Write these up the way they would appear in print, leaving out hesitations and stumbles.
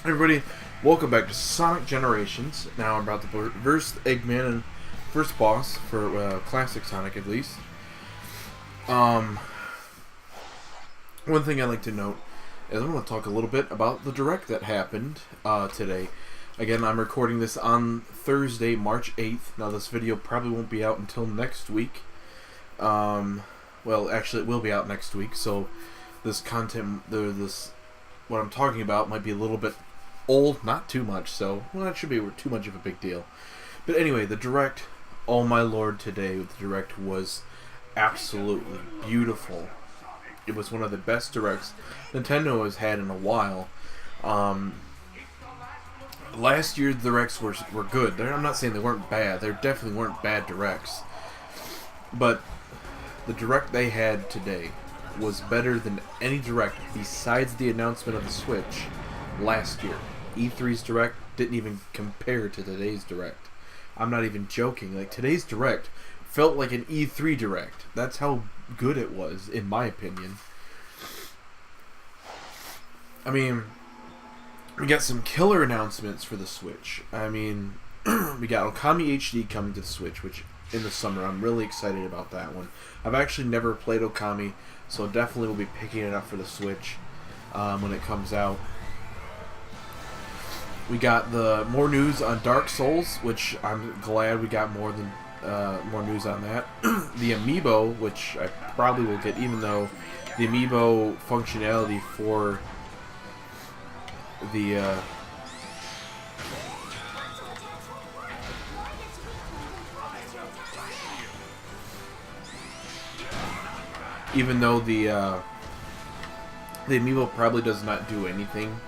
Everybody, welcome back to Sonic Generations. Now I'm about to verse Eggman and first boss for classic Sonic at least. One thing I like to note is I'm going to talk a little bit about the Direct that happened today. Again, I'm recording this on Thursday, March 8th. Now this video probably won't be out until next week. Well, actually it will be out next week, so this content, what I'm talking about might be a little bit old, not too much, so well, it should be too much of a big deal. But anyway, the Direct, oh my lord, today the Direct was absolutely beautiful. It was one of the best Directs Nintendo has had in a while. Last year the Directs were good. I'm not saying they weren't bad. They definitely weren't bad Directs. But the Direct they had today was better than any Direct besides the announcement of the Switch last year. E3's Direct didn't even compare to today's Direct. I'm not even joking. Like, today's Direct felt like an E3 Direct. That's how good it was, in my opinion. I mean, we got some killer announcements for the Switch. I mean, we got Okami HD coming to the Switch, which in the summer. I'm really excited about that one. I've actually never played Okami, so definitely will be picking it up for the Switch when it comes out. We got the more news on Dark Souls, which I'm glad we got more news on that. The Amiibo, which I probably will get, even though the Amiibo functionality for the even though the Amiibo probably does not do anything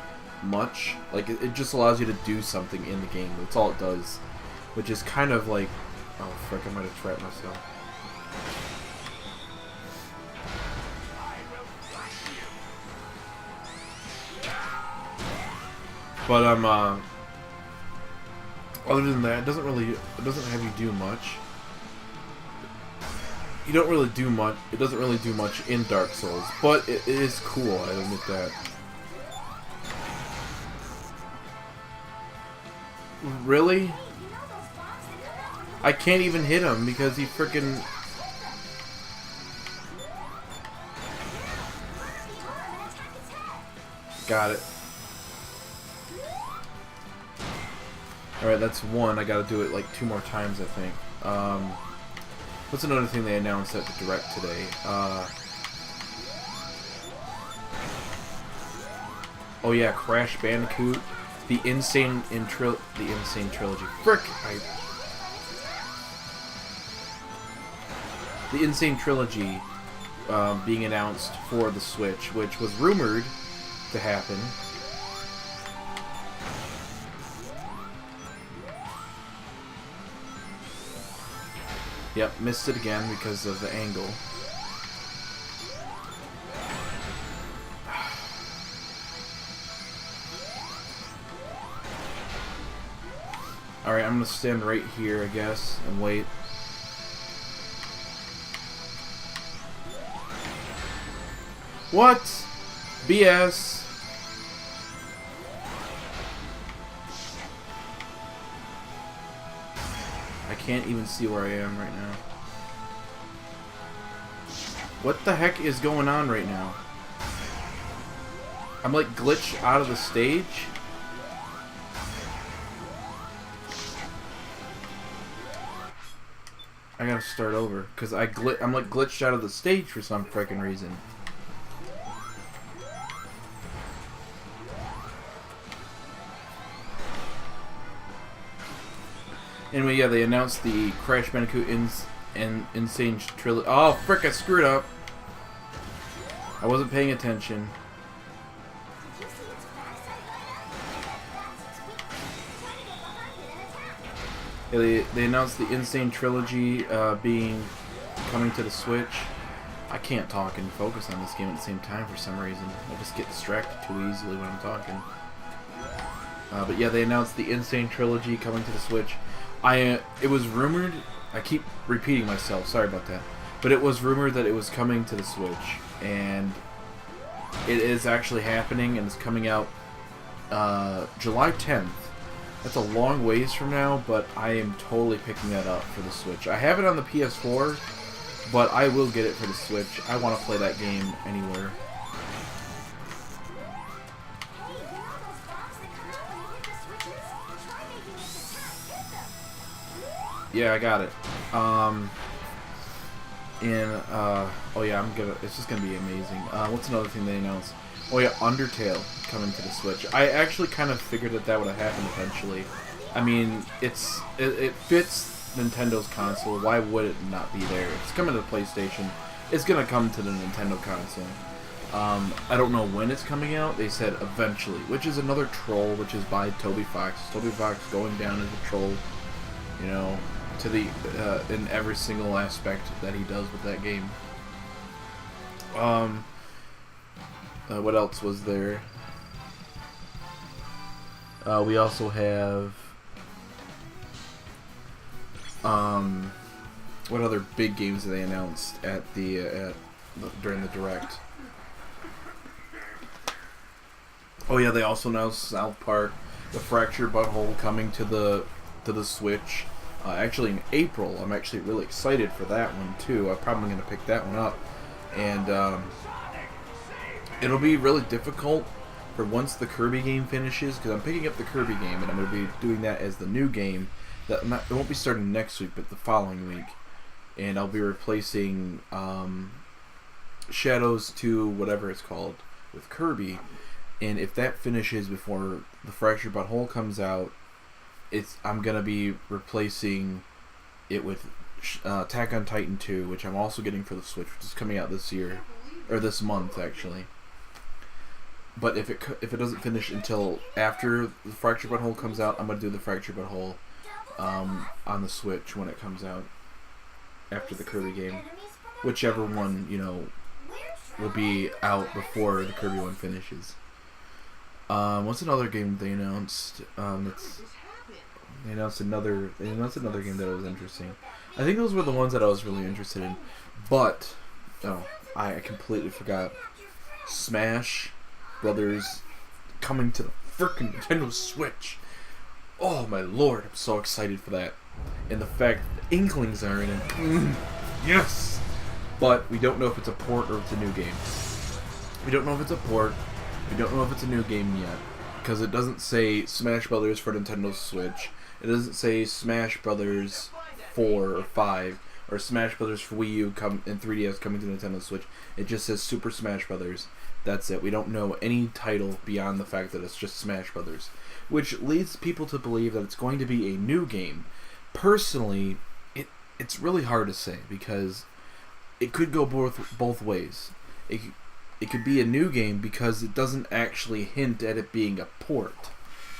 much. Like, it just allows you to do something in the game. That's all it does. Which is kind of like... Oh, frick, I might have trapped myself. But, other than that, it doesn't have you do much. You don't really do much. It doesn't really do much in Dark Souls. But it is cool, I admit that. Really? I can't even hit him because he frickin'... Got it. Alright, that's one. I gotta do it like 2 more times, I think. What's another thing they announced at the Direct today? Oh yeah, Crash Bandicoot. The Insane Trilogy. Frick! The Insane Trilogy being announced for the Switch, which was rumored to happen. Yep, missed it again because of the angle. Alright, I'm gonna stand right here, I guess, and wait. What? BS. I can't even see where I am right now. What the heck is going on right now? I'm like glitched out of the stage. I gotta start over because I'm like glitched out of the stage for some freaking reason. Anyway, yeah, they announced the Crash Bandicoot Insane Trilogy. Oh, frick, I screwed up. I wasn't paying attention. Yeah, they announced the Insane Trilogy coming to the Switch. I can't talk and focus on this game at the same time for some reason. I just get distracted too easily when I'm talking. But yeah, they announced the Insane Trilogy coming to the Switch. It was rumored, I keep repeating myself, sorry about that, but it was rumored that it was coming to the Switch, and it is actually happening, and it's coming out July 10th. That's a long ways from now, but I am totally picking that up for the Switch. I have it on the PS4, but I will get it for the Switch. I want to play that game anywhere. Yeah, I got it. Oh yeah, it's just gonna be amazing. What's another thing they announced? Oh yeah, Undertale coming to the Switch. I actually kind of figured that would have happened eventually. I mean, it fits Nintendo's console. Why would it not be there? It's coming to the PlayStation. It's gonna come to the Nintendo console. I don't know when it's coming out. They said eventually, which is another troll, which is by Toby Fox. Toby Fox going down as a troll, you know, to the in every single aspect that he does with that game. What else was there? We also have what other big games did they announced during the Direct? Oh yeah, they also announced South Park, The Fractured But Whole coming to the Switch. Actually in April. I'm actually really excited for that one too. I'm probably going to pick that one up, and it'll be really difficult for once the Kirby game finishes, because I'm picking up the Kirby game and I'm going to be doing that as the new game. It won't be starting next week, but the following week, and I'll be replacing Shadows 2, whatever it's called, with Kirby. And if that finishes before the Fractured But Whole comes out, I'm gonna be replacing it with Attack on Titan 2, which I'm also getting for the Switch, which is coming out this year, or this month actually. But if it doesn't finish until after the Fractured But Whole comes out, I'm gonna do the Fractured But Whole on the Switch when it comes out after the Kirby game, whichever one will be out before the Kirby one finishes. What's another game they announced? They announced another game that was interesting. I think those were the ones that I was really interested in. But I completely forgot. Smash Brothers coming to the frickin' Nintendo Switch. Oh my lord, I'm so excited for that. And the fact that the Inklings are in it. Yes! But we don't know if it's a port or if it's a new game. We don't know if it's a port. We don't know if it's a new game yet, because it doesn't say Smash Brothers for Nintendo Switch. It doesn't say Smash Brothers 4 or 5 or Smash Brothers for Wii U and 3DS coming to Nintendo Switch. It just says Super Smash Brothers. That's it. We don't know any title beyond the fact that it's just Smash Brothers, which leads people to believe that it's going to be a new game. Personally, it's really hard to say, because it could go both ways. It could be a new game because it doesn't actually hint at it being a port.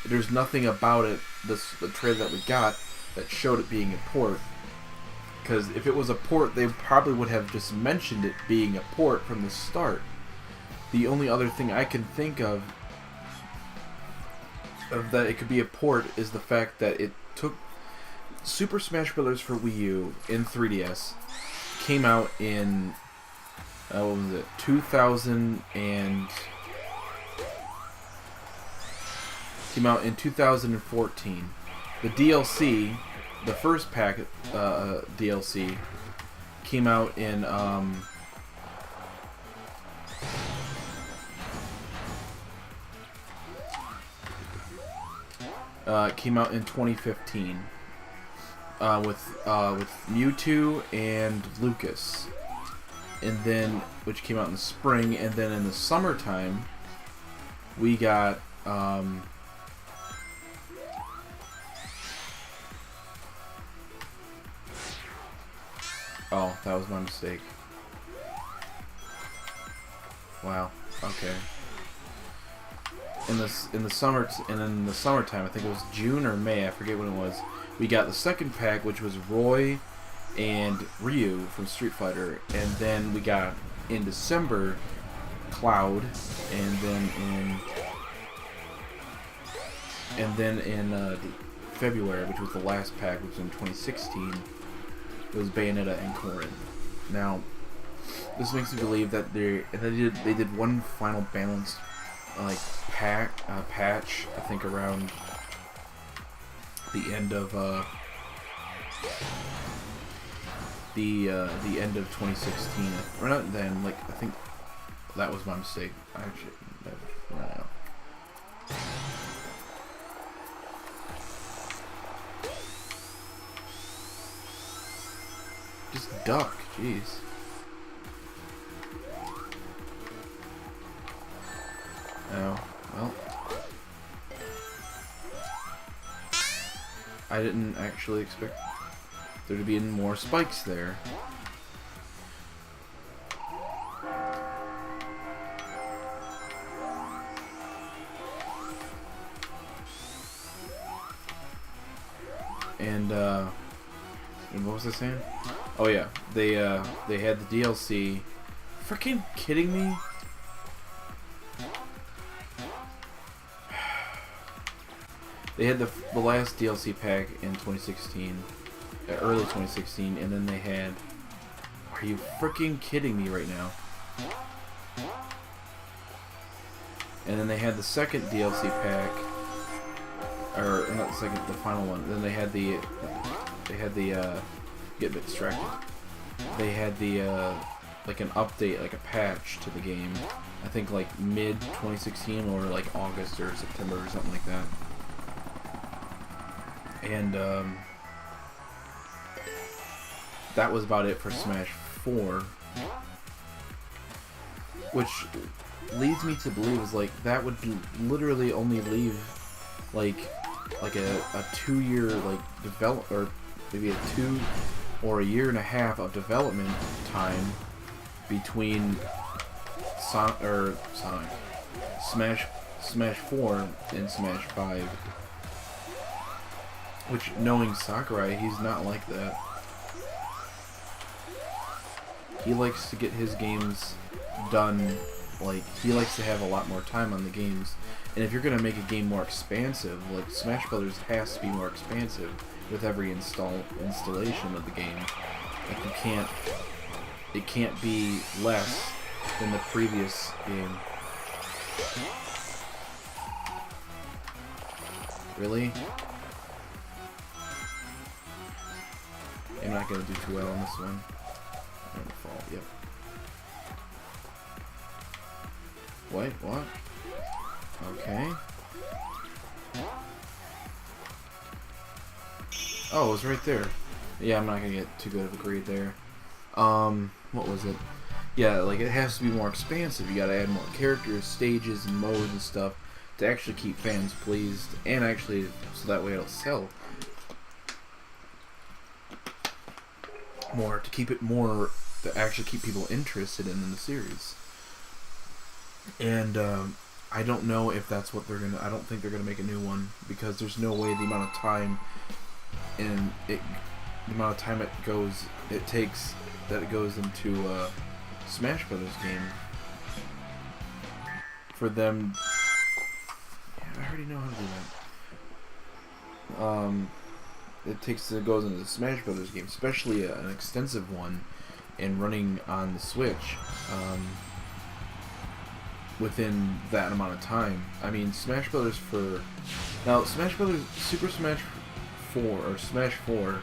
There's nothing about it, the trailer that we got, that showed it being a port. Because if it was a port, they probably would have just mentioned it being a port from the start. The only other thing I can think of that it could be a port is the fact that it took Super Smash Bros. For Wii U in 3DS, came out in 2000 and came out in 2014. The DLC, the first pack DLC, came out in came out in 2015 with Mewtwo and Lucas. And then, which came out in the spring, and then in the summertime, we got oh, that was my mistake. Wow. Okay. In the summertime, I think it was June or May, I forget when it was. We got the second pack, which was Roy and Ryu from Street Fighter, and then we got in December Cloud, and then in February, which was the last pack, which was in 2016, it was Bayonetta and Corrin. Now, this makes me believe that they did one final balanced like patch. I think around the end of the end of 2016, or not then. Like I think that was my mistake. Actually, no. Just duck, jeez. Oh, well. I didn't actually expect there to be any more spikes there. And what was I saying? Oh yeah, they had the DLC. Freaking kidding me? They had the last DLC pack in 2016, early 2016, and then they had. Are you freaking kidding me right now? And then they had the second DLC pack, or not the second, the final one. Then they had the get a bit distracted. They had the like an update, like a patch to the game. I think like mid 2016 or like August or September or something like that. And that was about it for Smash 4, which leads me to believe is like that would literally only leave like a 2-year like develop, or maybe a 2 or a year and a half of development time between Sonic Smash 4 and Smash 5. Which, knowing Sakurai, he's not like that. He likes to get his games done, like, he likes to have a lot more time on the games. And if you're going to make a game more expansive, like, Smash Brothers has to be more expansive with every installation of the game. Like, it can't be less than the previous game. Really? I'm not going to do too well on this one. I'm going to fall, yep. Wait, what? Okay. Oh, it was right there. Yeah, I'm not going to get too good of a grade there. What was it? Yeah, like, it has to be more expansive. You got to add more characters, stages, and modes and stuff to actually keep fans pleased, and actually, so that way it'll sell more, to keep it more, to actually keep people interested in the series. And I don't know if that's what they're gonna. I don't think they're gonna make a new one, because there's no way the amount of time and the amount of time it takes that it goes into Smash Brothers game for them. Yeah, I already know how to do that. It goes into the Smash Brothers game, especially an extensive one, and running on the Switch within that amount of time. I mean, Smash Brothers Smash Brothers Super Smash 4 or Smash 4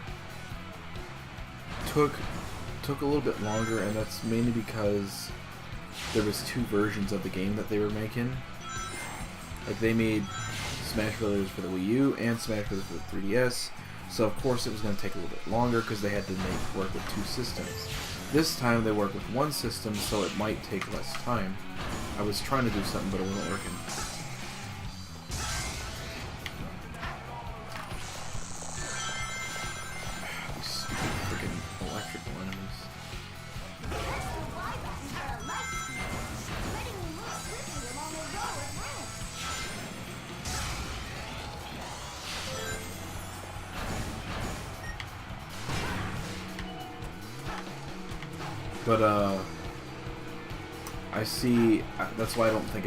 took a little bit longer, and that's mainly because there was 2 versions of the game that they were making. Like, they made Smash Brothers for the Wii U and Smash Brothers for the 3DS. So of course it was going to take a little bit longer because they had to work with 2 systems. This time they work with 1 system, so it might take less time. I was trying to do something, but it wasn't working. These stupid freaking electrical enemies. But I see. That's why I don't think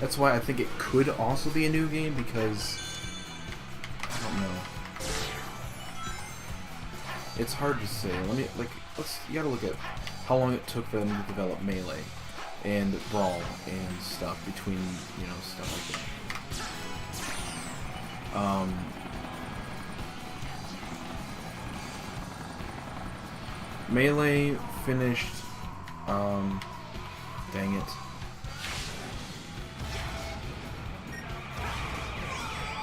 that's why I think it could also be a new game, because I don't know. It's hard to say. You gotta look at how long it took for them to develop Melee. and Brawl and stuff between, you know, stuff like that. Melee finished, dang it.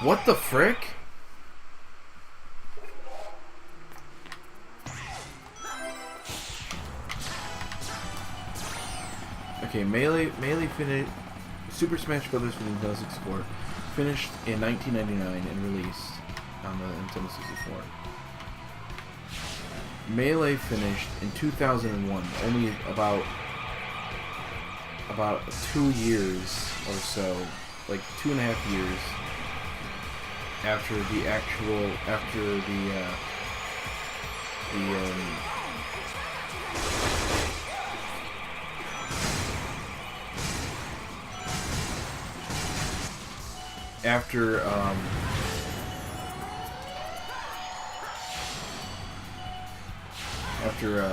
What the frick? Okay, Melee finished. Super Smash Bros. For Nintendo 64 finished in 1999 and released on the Nintendo 64. Melee finished in 2001, only about 2 years or so, like 2.5 years after the actual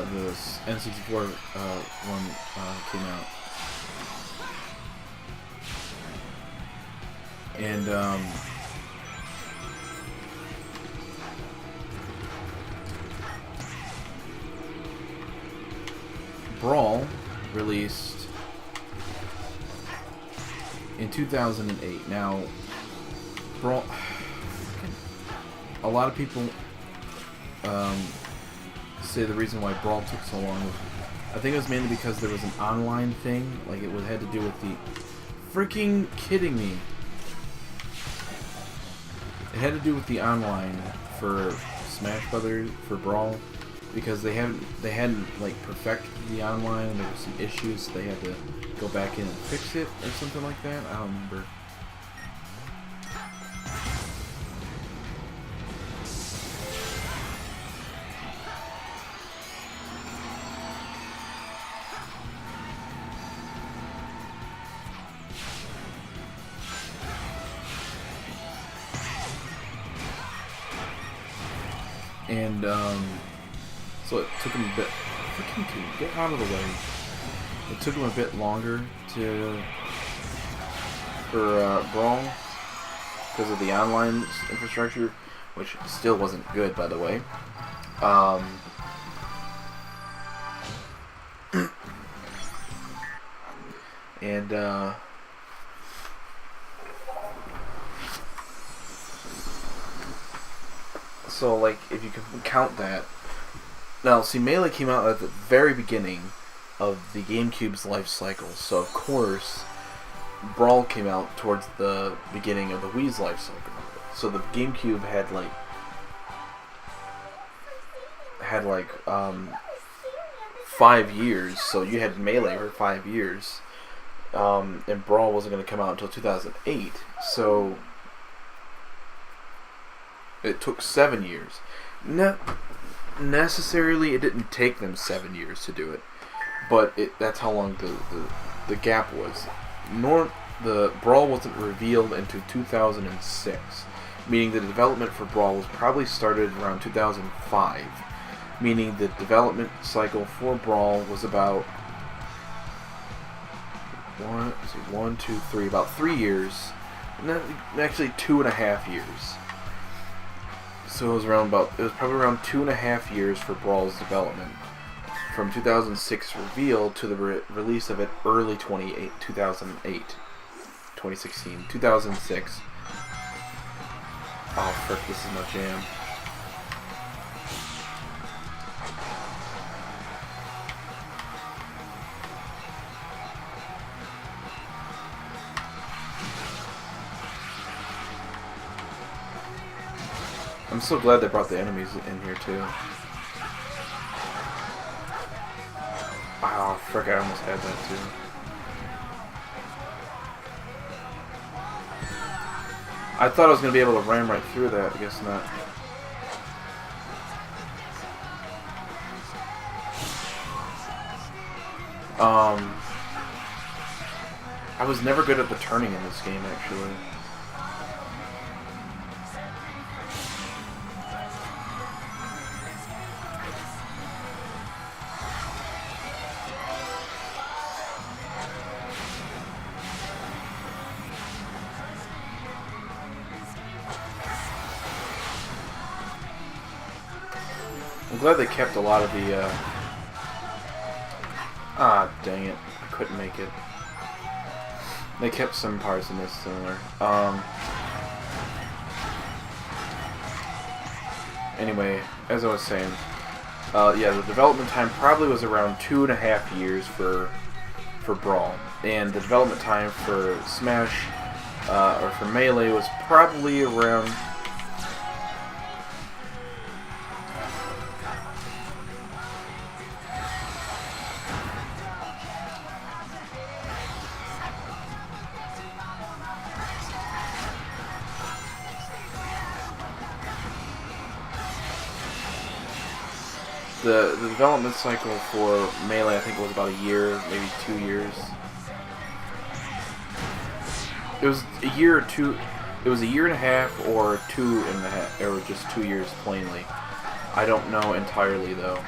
the N64 one came out. And Brawl released in 2008. Now, Brawl, a lot of people say the reason why Brawl took so long was, I think it was mainly because there was an online thing. Like, it had to do with the... Freaking kidding me. It had to do with the online for Smash Brothers, for Brawl, because they hadn't like perfected the online, and there were some issues, so they had to go back in and fix it or something like that. I don't remember. And so it took him a bit. Freaking get out of the way! It took him a bit longer for Brawl because of the online infrastructure, which still wasn't good, by the way. And so, like, if you can count that. Now, see, Melee came out at the very beginning of the GameCube's life cycle, so of course, Brawl came out towards the beginning of the Wii's life cycle. So the GameCube had like 5 years, so you had Melee for 5 years, and Brawl wasn't going to come out until 2008, so it took 7 years. Not necessarily, it didn't take them 7 years to do it, but that's how long the gap was. The Brawl wasn't revealed until 2006, meaning the development for Brawl was probably started around 2005, meaning the development cycle for Brawl was about about 3 years, actually 2.5 years. So it was probably around 2.5 years for Brawl's development, from 2006 reveal to the release of it early 2006. Oh frick, this is my jam. I'm so glad they brought the enemies in here too. Oh frick, I almost had that too. I thought I was going to be able to ram right through that, I guess not. I was never good at the turning in this game, actually. I'm glad they kept a lot of the, ah, dang it. I couldn't make it. They kept some parts in this similar. Anyway, as I was saying, yeah, the development time probably was around 2.5 years for Brawl, and the development time for Smash or for Melee was probably around. The development cycle for Melee, I think, was about a year, maybe 2 years. It was a year or two. It was a year and a half, or 2.5, or just 2 years plainly. I don't know entirely though.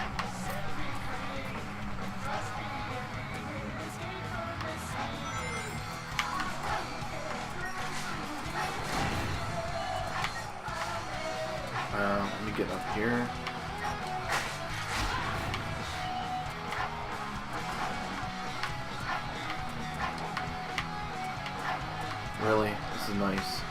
Let me get up here. Really? This is nice.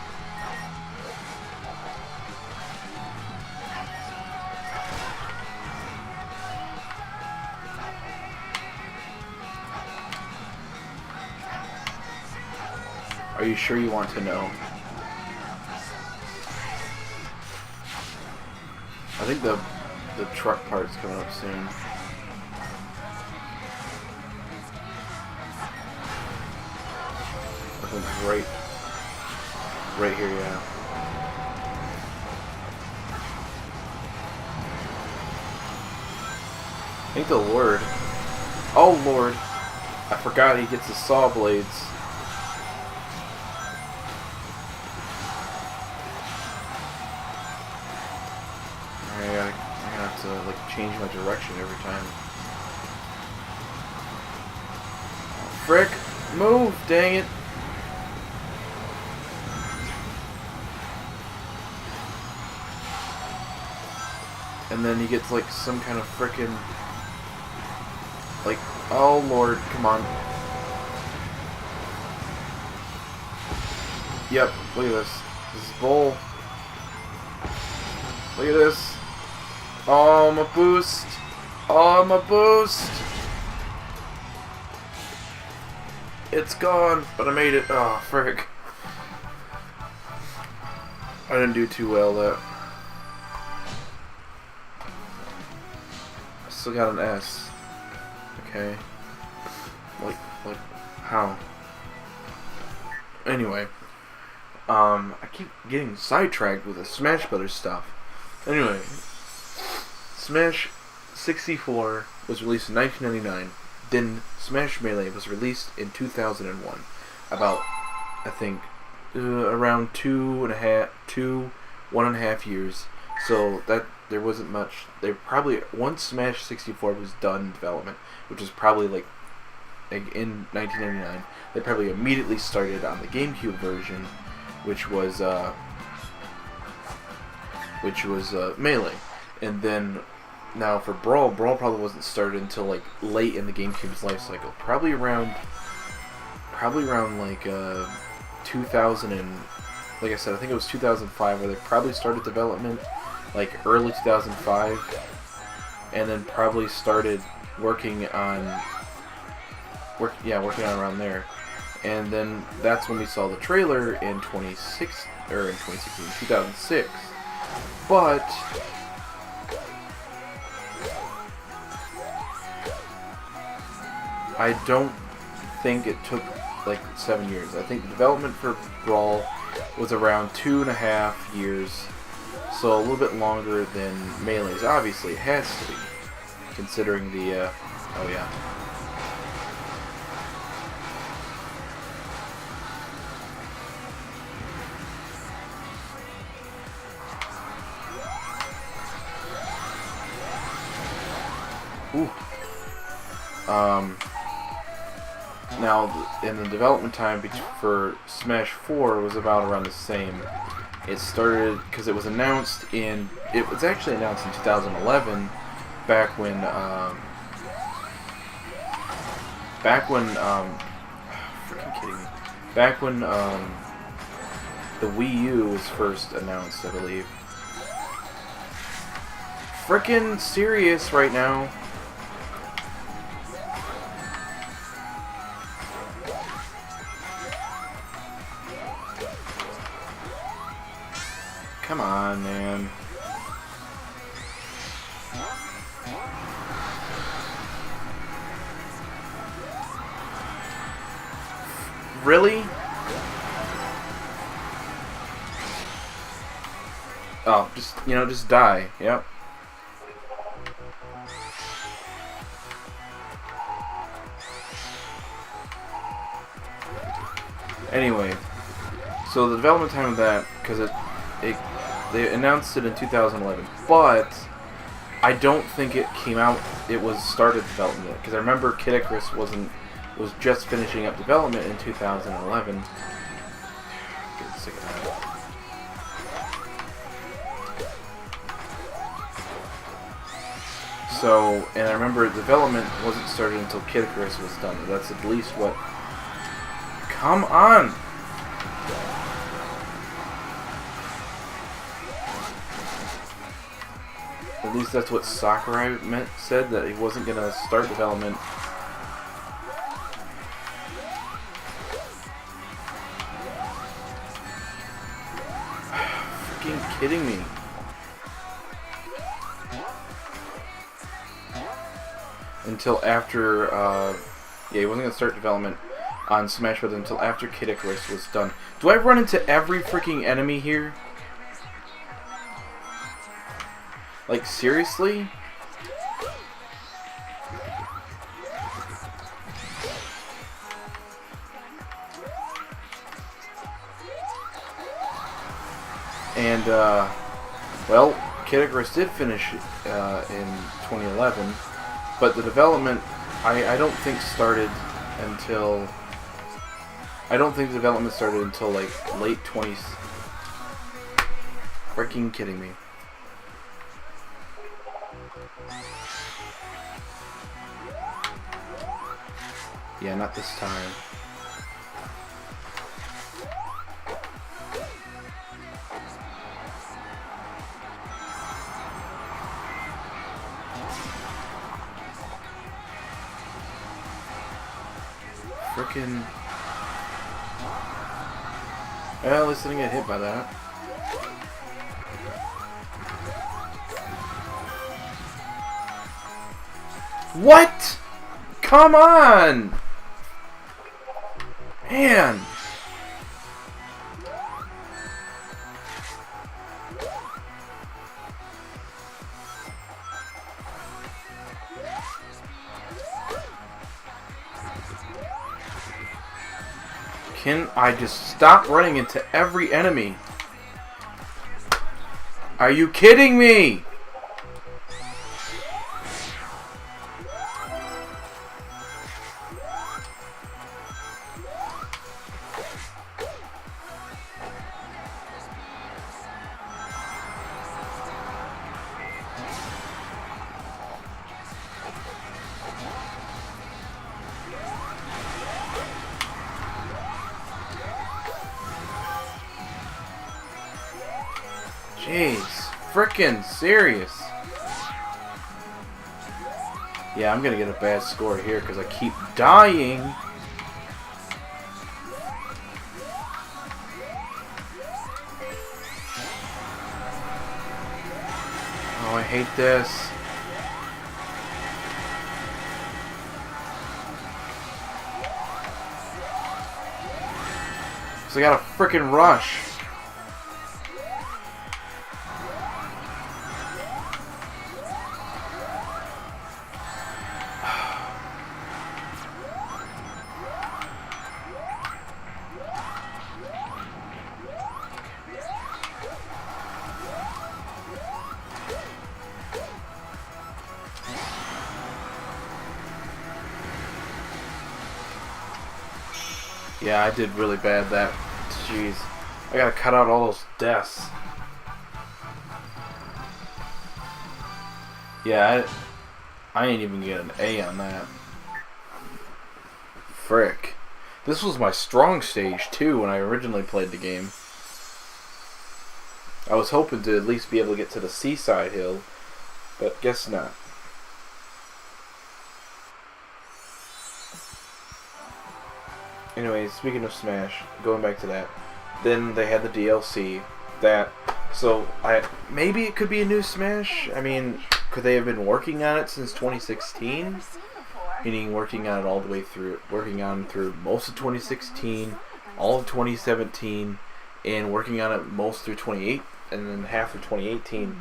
Are you sure you want to know? I think the truck part's coming up soon. I think right here, yeah. Thank the Lord. Oh Lord, I forgot he gets the saw blades. I'm gonna have to like change my direction every time. Oh, frick! Move! Dang it! And then he gets like some kind of frickin' like, oh Lord, come on. Yep, look at this. This is bull. Look at this. Oh, my boost. Oh, my boost. It's gone, but I made it. Oh, frick. I didn't do too well there. I still got an S. Okay. Like, how? Anyway. I keep getting sidetracked with the Smash Brothers stuff. Anyway. Smash 64 was released in 1999. Then Smash Melee was released in 2001. About, I think, around 1.5 years. So that there wasn't much. They probably, once Smash 64 was done in development, which was probably like in 1999, they probably immediately started on the GameCube version, which was Melee. And then now for Brawl probably wasn't started until like late in the GameCube's life cycle. Probably around like 2000 and, like I said, I think it was 2005 where they probably started development, like early 2005, and then probably started working on around there. And then that's when we saw the trailer in 2006. But I don't think it took like 7 years. I think the development for Brawl was around 2.5 years, so a little bit longer than Melee's. Obviously, it has to be, considering the. Oh yeah. Ooh. Now, in the development time for Smash 4 was about around the same. It started because it was announced in. It was actually announced in 2011, back when. Freaking kidding me. Back when the Wii U was first announced, I believe. Freaking serious right now. Come on, man. Really? Oh, just die. Yep. Anyway, so the development time of that, because they announced it in 2011, but I don't think it came out. It was started development because I remember Kid Icarus was just finishing up development in 2011. Getting sick of that. So, and I remember development wasn't started until Kid Icarus was done. That's at least what. Come on! At least that's what Sakurai said, that he wasn't going to start development. Freaking kidding me. Until after, yeah, he wasn't going to start development on Smash Bros. Until after Kid Icarus was done. Do I run into every freaking enemy here? Like, seriously? And, well, Kid Icarus did finish in 2011, but the development, I don't think started until... I don't think the development started until, like, late 20s. Freaking kidding me. Yeah, not this time. Frickin'. Well, at least I didn't get hit by that. What? Come on! Man! Can I just stop running into every enemy? Are you kidding me? Jeez, frickin' serious. Yeah, I'm gonna get a bad score here because I keep dying. Oh, I hate this. So I gotta frickin' rush. Yeah, I did really bad that. Jeez. I gotta cut out all those deaths. Yeah, I ain't even get an A on that. Frick. This was my strong stage, too, when I originally played the game. I was hoping to at least be able to get to the seaside hill, but guess not. Anyways, speaking of Smash, going back to that, then they had the DLC. Maybe it could be a new Smash. I mean, could they have been working on it since 2016? Meaning working on it all the way through, working on through most of 2016, all of 2017, and working on it most through 28, and then half of 2018.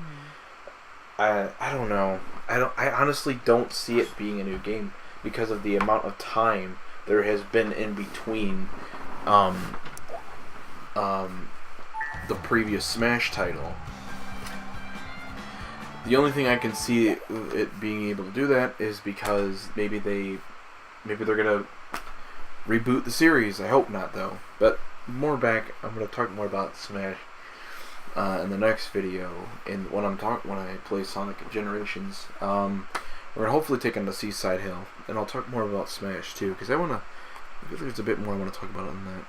I don't know. I honestly don't see it being a new game because of the amount of time there has been in between the previous Smash title. The only thing I can see it being able to do that is because maybe they're gonna reboot the series. I hope not, though. But I'm gonna talk more about Smash in the next video. And when I play Sonic Generations, we're gonna hopefully take on the Seaside Hill, and I'll talk more about Smash too, because I feel like there's a bit more I want to talk about on that.